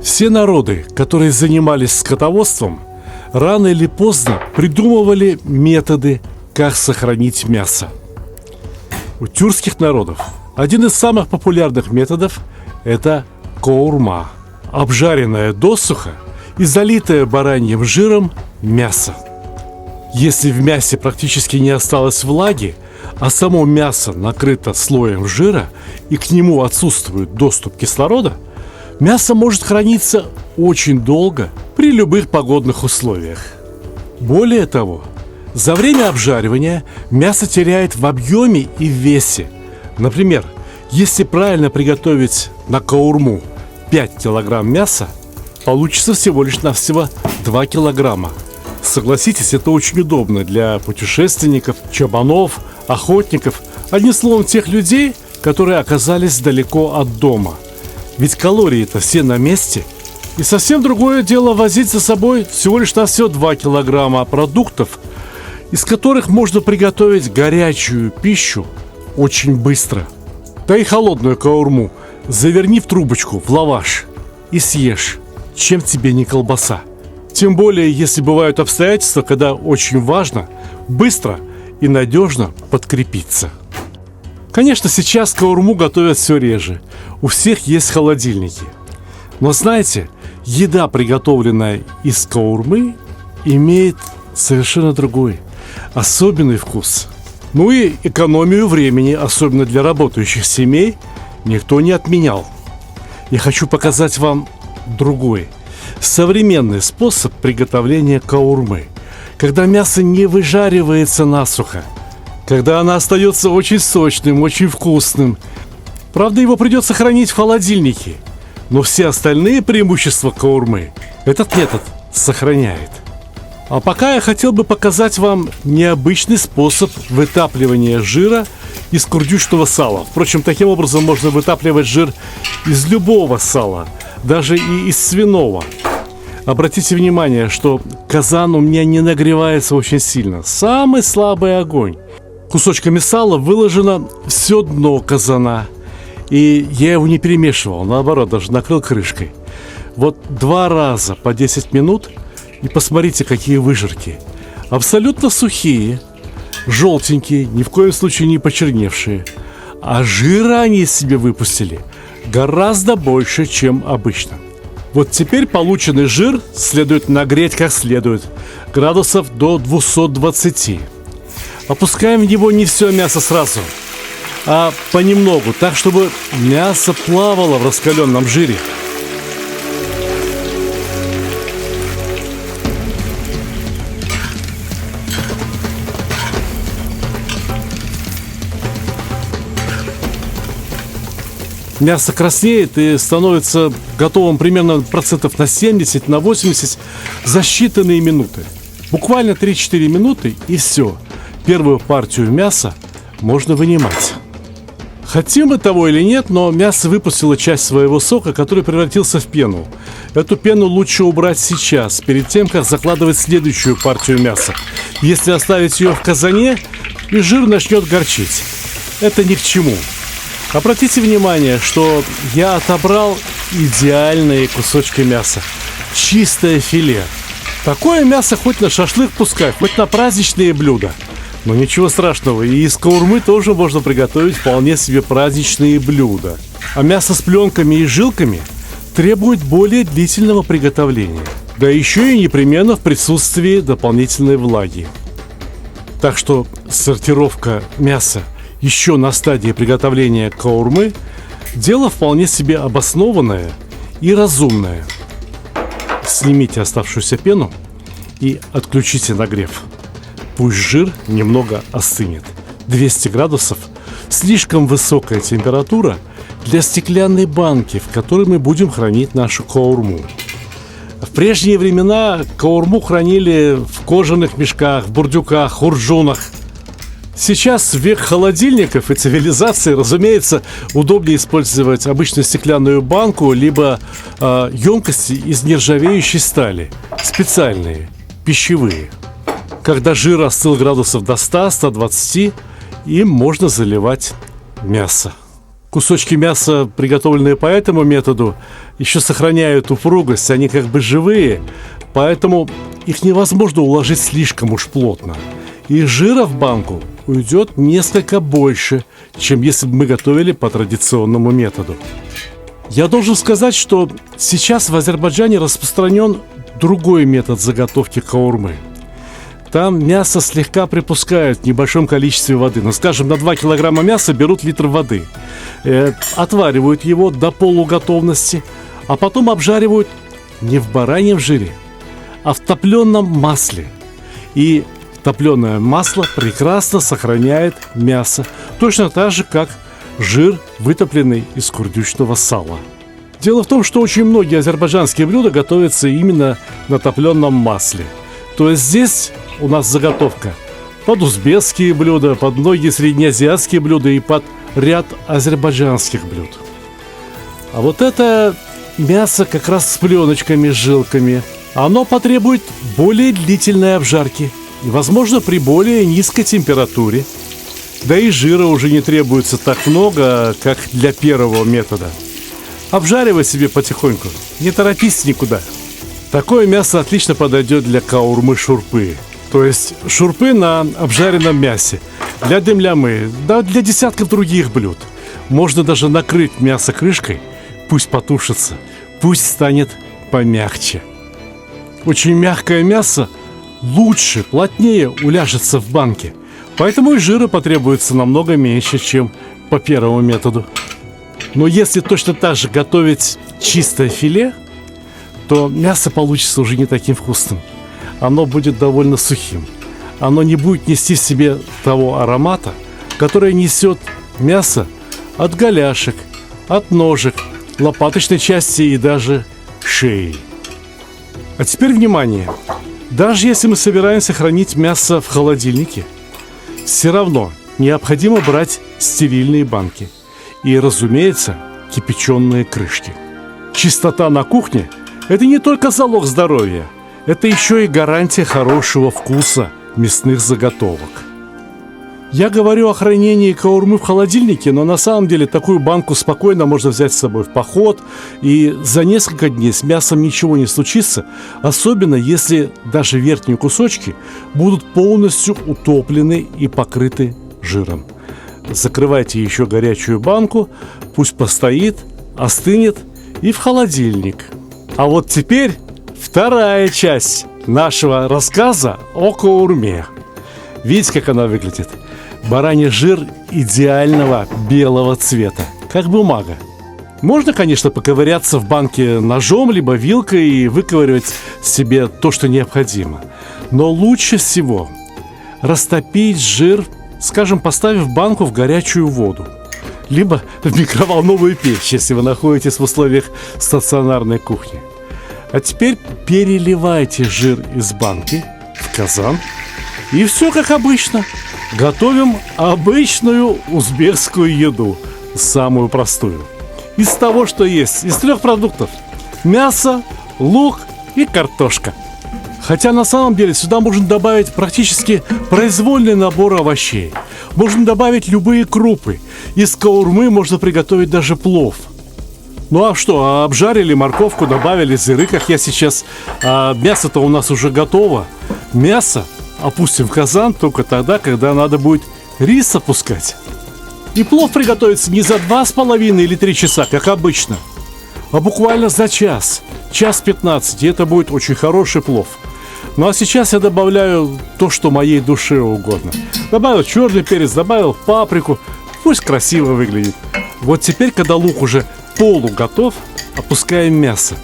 Все народы, которые занимались скотоводством, рано или поздно придумывали методы, как сохранить мясо. У тюркских народов один из самых популярных методов – это коурма – обжаренное досуха и залитое бараньим жиром мясо. Если в мясе практически не осталось влаги, а само мясо накрыто слоем жира и к нему отсутствует доступ кислорода, мясо может храниться очень долго при любых погодных условиях. Более того, за время обжаривания мясо теряет в объеме и в весе. Например, если правильно приготовить на коурму 5 килограмм мяса, получится всего лишь навсего 2 килограмма. Согласитесь, это очень удобно для путешественников, чабанов, охотников, одним словом, тех людей, которые оказались далеко от дома. Ведь калории-то все на месте. И совсем другое дело возить за собой всего лишь навсего 2 килограмма продуктов, из которых можно приготовить горячую пищу очень быстро. Да и холодную каурму заверни в трубочку, в лаваш и съешь. Чем тебе не колбаса? Тем более, если бывают обстоятельства, когда очень важно быстро и надежно подкрепиться. Конечно, сейчас каурму готовят все реже. У всех есть холодильники. Но знаете, еда, приготовленная из каурмы, имеет совершенно другой, особенный вкус. Ну и экономию времени, особенно для работающих семей, никто не отменял. Я хочу показать вам другой, современный способ приготовления каурмы, когда мясо не выжаривается насухо, когда оно остается очень сочным, очень вкусным. Правда, его придется хранить в холодильнике, но все остальные преимущества каурмы этот метод сохраняет. А пока я хотел бы показать вам необычный способ вытапливания жира из курдючного сала. Впрочем, таким образом можно вытапливать жир из любого сала, даже и из свиного. Обратите внимание, что казан у меня не нагревается очень сильно. Самый слабый огонь. Кусочками сала выложено все дно казана. И я его не перемешивал, наоборот, даже накрыл крышкой. Вот 2 раза по 10 минут, и посмотрите, какие выжарки. Абсолютно сухие, желтенькие, ни в коем случае не почерневшие. А жира они из себя выпустили гораздо больше, чем обычно. Вот теперь полученный жир следует нагреть как следует, градусов до 220. Опускаем в него не все мясо сразу, а понемногу, так, чтобы мясо плавало в раскаленном жире. Мясо краснеет и становится готовым примерно процентов на 70, на 80 за считанные минуты. Буквально 3-4 минуты и все. Первую партию мяса можно вынимать. Хотим мы того или нет, но мясо выпустило часть своего сока, который превратился в пену. Эту пену лучше убрать сейчас, перед тем, как закладывать следующую партию мяса. Если оставить ее в казане, и жир начнет горчить. Это ни к чему. Обратите внимание, что я отобрал идеальные кусочки мяса. Чистое филе. Такое мясо хоть на шашлык пускай, хоть на праздничные блюда. Но ничего страшного, и из каурмы тоже можно приготовить вполне себе праздничные блюда. А мясо с пленками и жилками требует более длительного приготовления. Да еще и непременно в присутствии дополнительной влаги. Так что сортировка мяса еще на стадии приготовления каурмы дело вполне себе обоснованное и разумное. Снимите оставшуюся пену и отключите нагрев. Пусть жир немного остынет. 200 градусов – слишком высокая температура для стеклянной банки, в которой мы будем хранить нашу каурму. В прежние времена каурму хранили в кожаных мешках, в бурдюках, хурджунах. Сейчас, в век холодильников и цивилизации, разумеется, удобнее использовать обычную стеклянную банку, либо емкости из нержавеющей стали, специальные, пищевые. Когда жир остыл градусов до 100-120, им можно заливать мясо. Кусочки мяса, приготовленные по этому методу, еще сохраняют упругость, они как бы живые, поэтому их невозможно уложить слишком уж плотно. И жира в банку уйдет несколько больше, чем если бы мы готовили по традиционному методу. Я должен сказать, что сейчас в Азербайджане распространен другой метод заготовки каурмы. Там мясо слегка припускают в небольшом количестве воды. Ну, скажем, на 2 килограмма мяса берут литр воды. Отваривают его до полуготовности, а потом обжаривают не в бараньем жире, а в топленом масле. И топленое масло прекрасно сохраняет мясо, точно так же, как жир, вытопленный из курдючного сала. Дело в том, что очень многие азербайджанские блюда готовятся именно на топленом масле. То есть здесь у нас заготовка под узбекские блюда, под многие среднеазиатские блюда и под ряд азербайджанских блюд. А вот это мясо как раз с пленочками, с жилками, оно потребует более длительной обжарки и, возможно, при более низкой температуре. Да и жира уже не требуется так много, как для первого метода. Обжаривай себе потихоньку, не торопись никуда. Такое мясо отлично подойдет для каурмы шурпы. То есть шурпы на обжаренном мясе, для дымлямы, да для десятков других блюд. Можно даже накрыть мясо крышкой, пусть потушится, пусть станет помягче. Очень мягкое мясо лучше, плотнее уляжется в банке, поэтому и жира потребуется намного меньше, чем по первому методу. Но если точно так же готовить чистое филе, то мясо получится уже не таким вкусным. Оно будет довольно сухим. Оно не будет нести в себе того аромата, который несет мясо от голяшек, от ножек, лопаточной части и даже шеи. А теперь внимание! Даже если мы собираемся хранить мясо в холодильнике, все равно необходимо брать стерильные банки и, разумеется, кипяченые крышки. Чистота на кухне – это не только залог здоровья, это еще и гарантия хорошего вкуса мясных заготовок. Я говорю о хранении каурмы в холодильнике, но на самом деле такую банку спокойно можно взять с собой в поход, и за несколько дней с мясом ничего не случится, особенно если даже верхние кусочки будут полностью утоплены и покрыты жиром. Закрывайте еще горячую банку, пусть постоит, остынет и в холодильник. А вот теперь вторая часть нашего рассказа о каурме. Видите, как она выглядит? Бараний жир идеального белого цвета, как бумага. Можно, конечно, поковыряться в банке ножом либо вилкой и выковыривать себе то, что необходимо. Но лучше всего растопить жир, скажем, поставив банку в горячую воду, либо в микроволновую печь, если вы находитесь в условиях стационарной кухни. А теперь переливайте жир из банки в казан, и все как обычно. Готовим обычную узбекскую еду, самую простую. Из того, что есть, из 3 продуктов: мясо, лук и картошка. Хотя на самом деле сюда можно добавить практически произвольный набор овощей. Можно добавить любые крупы. Из каурмы можно приготовить даже плов. Ну а что, обжарили морковку, добавили сыры, как я сейчас. А мясо-то у нас уже готово. Мясо опустим в казан только тогда, когда надо будет рис опускать. И плов приготовится не за 2,5 или 3 часа, как обычно, а буквально за час, час 15, и это будет очень хороший плов. Ну а сейчас я добавляю то, что моей душе угодно. Добавил черный перец, добавил паприку, пусть красиво выглядит. Вот теперь, когда лук уже полуготов, опускаем мясо,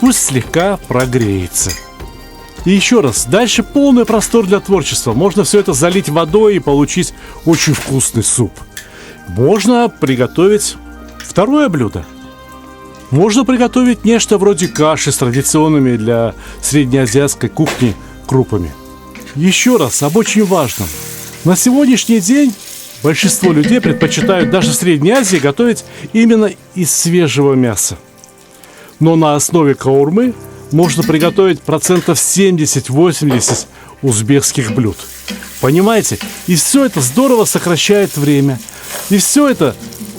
пусть слегка прогреется. И еще раз, дальше полный простор для творчества. Можно все это залить водой и получить очень вкусный суп. Можно приготовить второе блюдо. Можно приготовить нечто вроде каши с традиционными для среднеазиатской кухни крупами. Еще раз об очень важном. На сегодняшний день большинство людей предпочитают даже в Средней Азии готовить именно из свежего мяса. Но на основе каурмы можно приготовить 70-80% узбекских блюд. Понимаете? И все это здорово сокращает время. И все это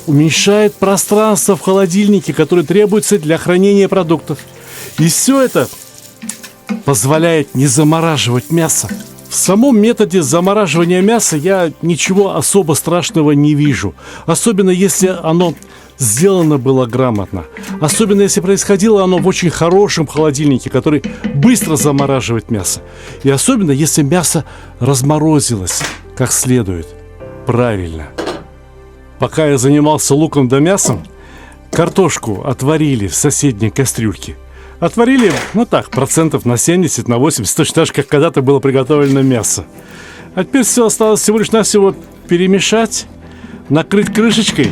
уменьшает пространство в холодильнике, которое требуется для хранения продуктов. И все это позволяет не замораживать мясо. В самом методе замораживания мяса я ничего особо страшного не вижу. Особенно если оно сделано было грамотно. Особенно если происходило оно в очень хорошем холодильнике, который быстро замораживает мясо. И особенно если мясо разморозилось как следует. Правильно. Пока я занимался луком да мясом, картошку отварили в соседней кастрюльке. Отварили, так, процентов на 70, на 80, точно так же, как когда-то было приготовлено мясо. А теперь все осталось всего лишь навсего перемешать, накрыть крышечкой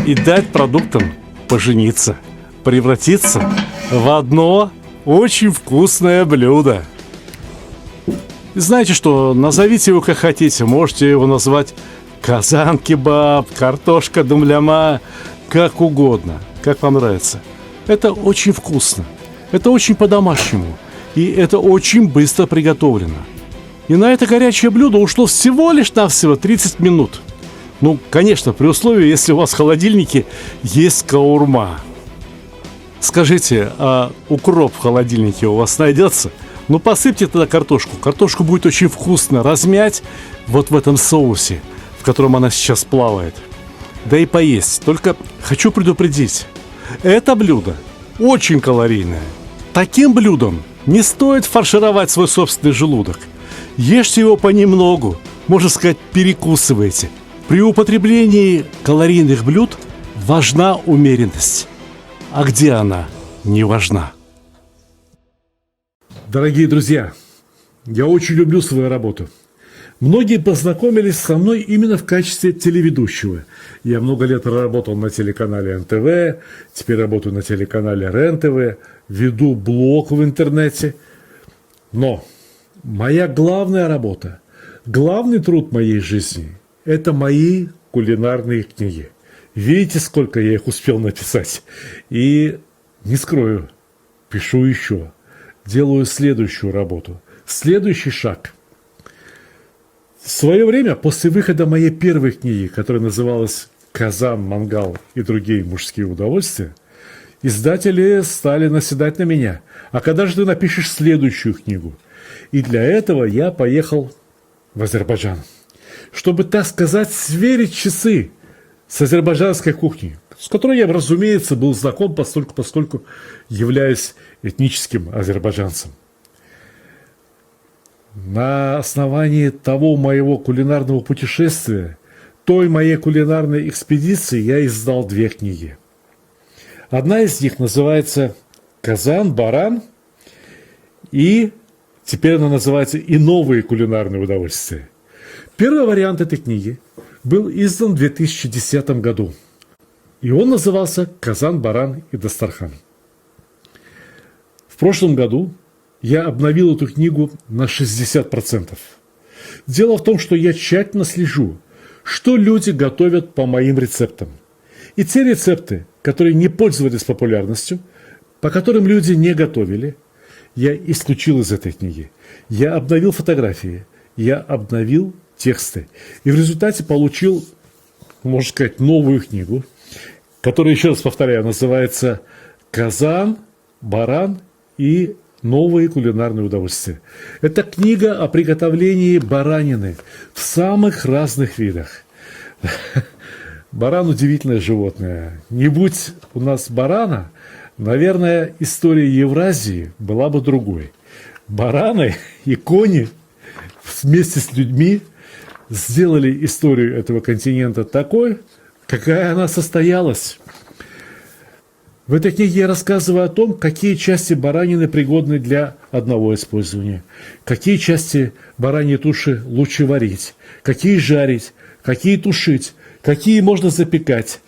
и дать продуктам пожениться, превратиться в одно очень вкусное блюдо. И знаете что, назовите его как хотите, можете его назвать казан-кебаб, картошка думляма, как угодно, как вам нравится. Это очень вкусно. Это очень по-домашнему. И это очень быстро приготовлено. И на это горячее блюдо ушло всего лишь навсего 30 минут. Конечно, при условии, если у вас в холодильнике есть каурма. Скажите, а укроп в холодильнике у вас найдется? Посыпьте тогда картошку. Картошку будет очень вкусно размять вот в этом соусе, в котором она сейчас плавает. Да и поесть. Только хочу предупредить. Это блюдо очень калорийное. Таким блюдом не стоит фаршировать свой собственный желудок. Ешьте его понемногу, можно сказать, перекусывайте. При употреблении калорийных блюд важна умеренность. А где она не важна? Дорогие друзья, я очень люблю свою работу. Многие познакомились со мной именно в качестве телеведущего. Я много лет работал на телеканале НТВ, теперь работаю на телеканале РЕН-ТВ, веду блог в интернете. Но моя главная работа, главный труд моей жизни – это мои кулинарные книги. Видите, сколько я их успел написать? И не скрою, пишу еще, делаю следующую работу, следующий шаг – в свое время, после выхода моей первой книги, которая называлась «Казан, мангал и другие мужские удовольствия», издатели стали наседать на меня. А когда же ты напишешь следующую книгу? И для этого я поехал в Азербайджан, чтобы, так сказать, сверить часы с азербайджанской кухней, с которой я, разумеется, был знаком, поскольку являюсь этническим азербайджанцем. На основании того моего кулинарного путешествия, той моей кулинарной экспедиции, я издал 2 книги. Одна из них называется «Казан, баран», и теперь она называется «И новые кулинарные удовольствия». Первый вариант этой книги был издан в 2010 году, и он назывался «Казан, баран и Дастархан». В прошлом году я обновил эту книгу на 60%. Дело в том, что я тщательно слежу, что люди готовят по моим рецептам. И те рецепты, которые не пользовались популярностью, по которым люди не готовили, я исключил из этой книги. Я обновил фотографии, я обновил тексты. И в результате получил, можно сказать, новую книгу, которая, еще раз повторяю, называется «Казан, баран и новые кулинарные удовольствия». Это книга о приготовлении баранины в самых разных видах. Баран – удивительное животное. Не будь у нас барана, наверное, история Евразии была бы другой. Бараны и кони вместе с людьми сделали историю этого континента такой, какая она состоялась. В этой книге я рассказываю о том, какие части баранины пригодны для одного использования, какие части бараньей туши лучше варить, какие жарить, какие тушить, какие можно запекать.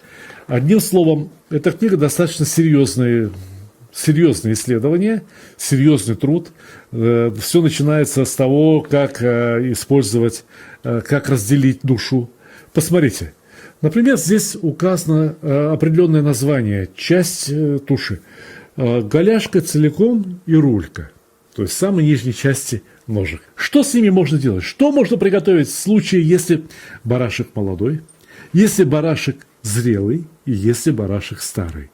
Одним словом, эта книга достаточно серьезное исследование, серьезный труд. Все начинается с того, как использовать, как разделить душу. Посмотрите. Например, здесь указано определенное название, часть туши. Голяшка целиком и рулька, то есть самой нижней части ножек. Что с ними можно делать? Что можно приготовить в случае, если барашек молодой, если барашек зрелый и если барашек старый.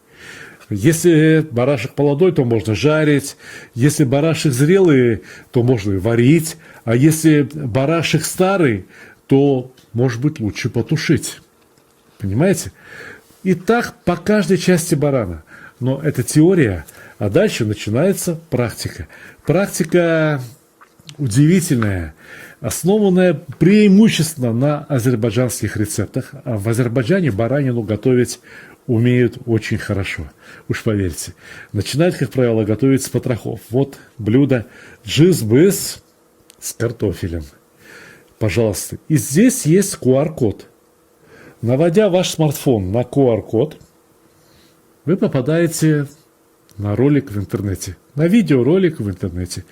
Если барашек молодой, то можно жарить. Если барашек зрелый, то можно и варить. А если барашек старый, то, может быть, лучше потушить. Понимаете? И так по каждой части барана. Но это теория, а дальше начинается практика. Практика удивительная, основанная преимущественно на азербайджанских рецептах. А в Азербайджане баранину готовить умеют очень хорошо, уж поверьте. Начинают, как правило, готовить с потрохов. Вот блюдо джизбыс с картофелем. Пожалуйста. И здесь есть QR-код. Наводя ваш смартфон на QR-код, вы попадаете на ролик в интернете, на видеоролик в интернете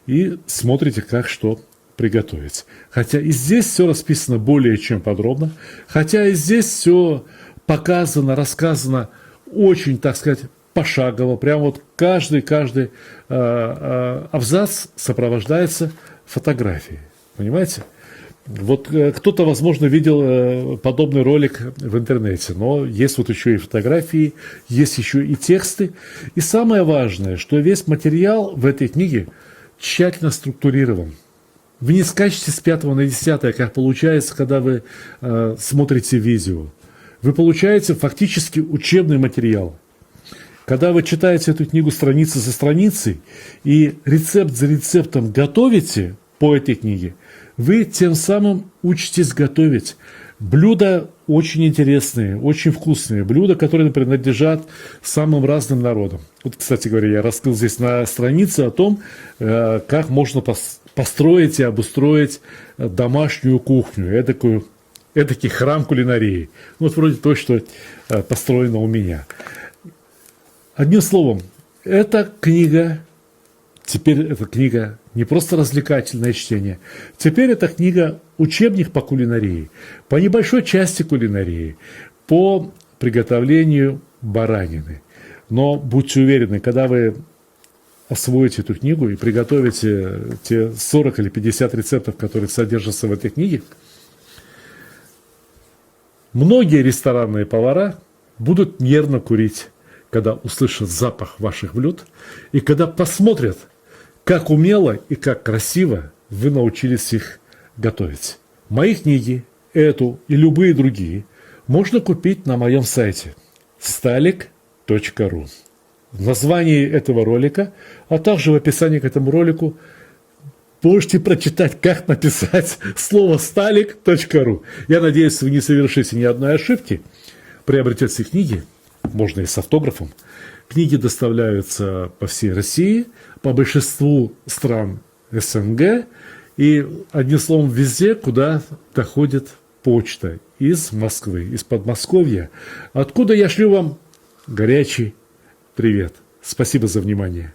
и смотрите, как что приготовить. Хотя и здесь все расписано более чем подробно, хотя и здесь все показано, рассказано очень, так сказать, пошагово. Прям вот каждый абзац сопровождается фотографией. Понимаете? Вот кто-то, возможно, видел подобный ролик в интернете, но есть вот еще и фотографии, есть еще и тексты. И самое важное, что весь материал в этой книге тщательно структурирован. Вы не скачете с 5 на 10, как получается, когда вы смотрите видео. Вы получаете фактически учебный материал. Когда вы читаете эту книгу страница за страницей и рецепт за рецептом готовите по этой книге, вы тем самым учитесь готовить. Блюда очень интересные, очень вкусные. Блюда, которые принадлежат самым разным народам. Вот, кстати говоря, я раскрыл здесь на странице о том, как можно построить и обустроить домашнюю кухню, эдакий храм кулинарии. Вот вроде то, что построено у меня. Одним словом, эта книга, теперь эта книга не просто развлекательное чтение, теперь эта книга учебник по кулинарии, по небольшой части кулинарии, по приготовлению баранины. Но будьте уверены, когда вы освоите эту книгу и приготовите те 40 или 50 рецептов, которые содержатся в этой книге, многие ресторанные повара будут нервно курить, когда услышат запах ваших блюд и когда посмотрят, как умело и как красиво вы научились их готовить. Мои книги, эту и любые другие, можно купить на моем сайте stalik.ru. В названии этого ролика, а также в описании к этому ролику можете прочитать, как написать слово stalik.ru. Я надеюсь, вы не совершите ни одной ошибки, приобретете книги, можно и с автографом. Книги доставляются по всей России, по большинству стран СНГ и, одним словом, везде, куда доходит почта из Москвы, из Подмосковья, откуда я шлю вам горячий привет. Спасибо за внимание.